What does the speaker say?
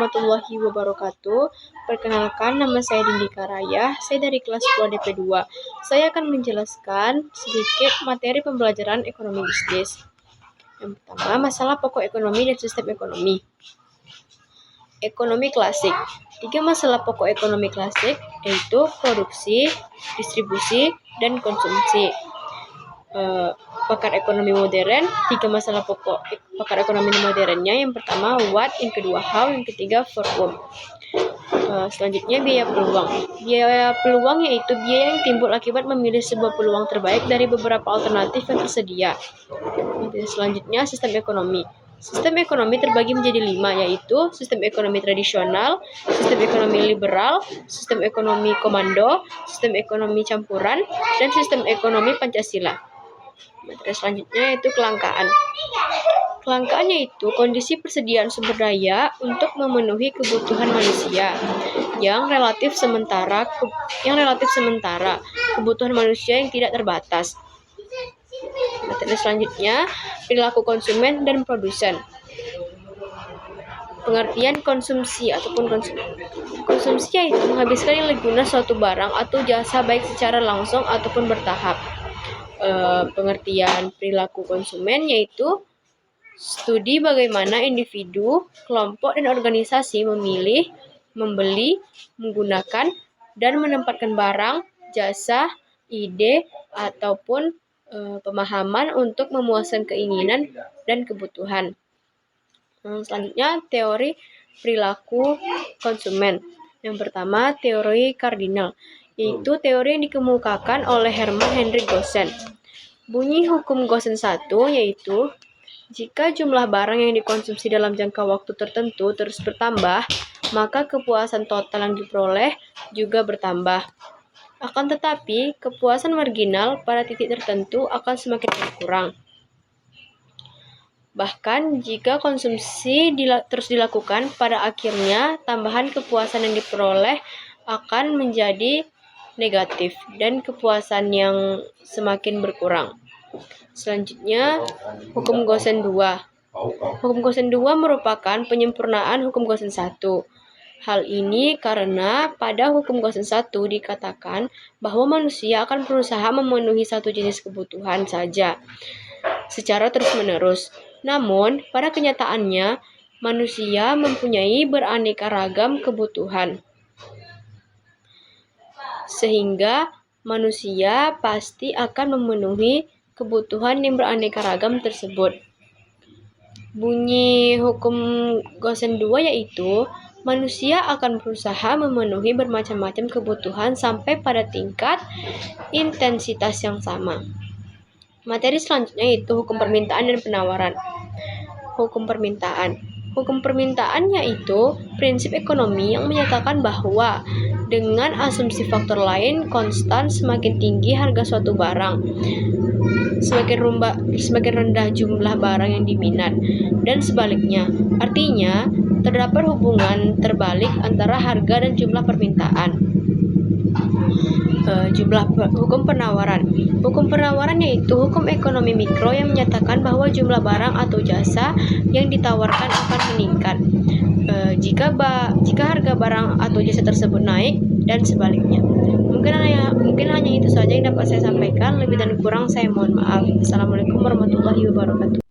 warahmatullahi wabarakatuh. Perkenalkan, nama saya Dindika Raya. Saya dari kelas 2 DP2. Saya akan menjelaskan sedikit materi pembelajaran ekonomi bisnis. Yang pertama, masalah pokok ekonomi dan sistem ekonomi. Ekonomi klasik. 3 masalah pokok ekonomi klasik yaitu produksi, distribusi, dan konsumsi. Pakar ekonomi modern, 3 masalah pokok pakar ekonomi modernnya. Yang pertama what, yang kedua how, yang ketiga for whom. Selanjutnya biaya peluang. Biaya peluang yaitu biaya yang timbul akibat memilih sebuah peluang terbaik dari beberapa alternatif yang tersedia. Selanjutnya sistem ekonomi. Sistem ekonomi terbagi menjadi 5, yaitu sistem ekonomi tradisional, sistem ekonomi liberal, sistem ekonomi komando, sistem ekonomi campuran, dan sistem ekonomi Pancasila. Materi selanjutnya yaitu kelangkaan. Kelangkaan yaitu kondisi persediaan sumber daya untuk memenuhi kebutuhan manusia yang relatif sementara, kebutuhan manusia yang tidak terbatas. Materi selanjutnya perilaku konsumen dan produsen. Pengertian konsumsi ataupun konsumsi yaitu menghabiskan nilai guna suatu barang atau jasa baik secara langsung ataupun bertahap. Pengertian perilaku konsumen yaitu studi bagaimana individu, kelompok, dan organisasi memilih, membeli, menggunakan, dan menempatkan barang, jasa, ide, ataupun pemahaman untuk memuaskan keinginan dan kebutuhan. Selanjutnya, teori perilaku konsumen. Yang pertama, teori kardinal, yaitu teori yang dikemukakan oleh Hermann Hendrik Goosen. Bunyi hukum Goosen 1 yaitu jika jumlah barang yang dikonsumsi dalam jangka waktu tertentu terus bertambah, maka kepuasan total yang diperoleh juga bertambah. Akan tetapi, kepuasan marginal pada titik tertentu akan semakin berkurang. Bahkan, jika konsumsi terus dilakukan, pada akhirnya tambahan kepuasan yang diperoleh akan menjadi negatif dan kepuasan yang semakin berkurang. Selanjutnya, hukum Goosen 2. Hukum Goosen 2 merupakan penyempurnaan hukum Goosen 1. Hal ini karena pada hukum Goosen 1 dikatakan bahwa manusia akan berusaha memenuhi satu jenis kebutuhan saja secara terus-menerus. Namun, pada kenyataannya, manusia mempunyai beraneka ragam kebutuhan. Sehingga manusia pasti akan memenuhi kebutuhan yang beraneka ragam tersebut. Bunyi hukum Goosen 2 yaitu manusia akan berusaha memenuhi bermacam-macam kebutuhan sampai pada tingkat intensitas yang sama. Materi selanjutnya yaitu hukum permintaan dan penawaran. Hukum permintaan. Hukum permintaan yaitu prinsip ekonomi yang menyatakan bahwa dengan asumsi faktor lain konstan, semakin tinggi harga suatu barang, semakin rendah jumlah barang yang diminat, dan sebaliknya. Artinya, terdapat hubungan terbalik antara harga dan jumlah permintaan. Hukum penawaran. Hukum penawaran yaitu hukum ekonomi mikro yang menyatakan bahwa jumlah barang atau jasa yang ditawarkan akan meningkat jika harga barang atau jasa tersebut naik dan sebaliknya. Mungkin hanya itu saja yang dapat saya sampaikan. Lebih dan kurang saya mohon maaf. Assalamualaikum warahmatullahi wabarakatuh.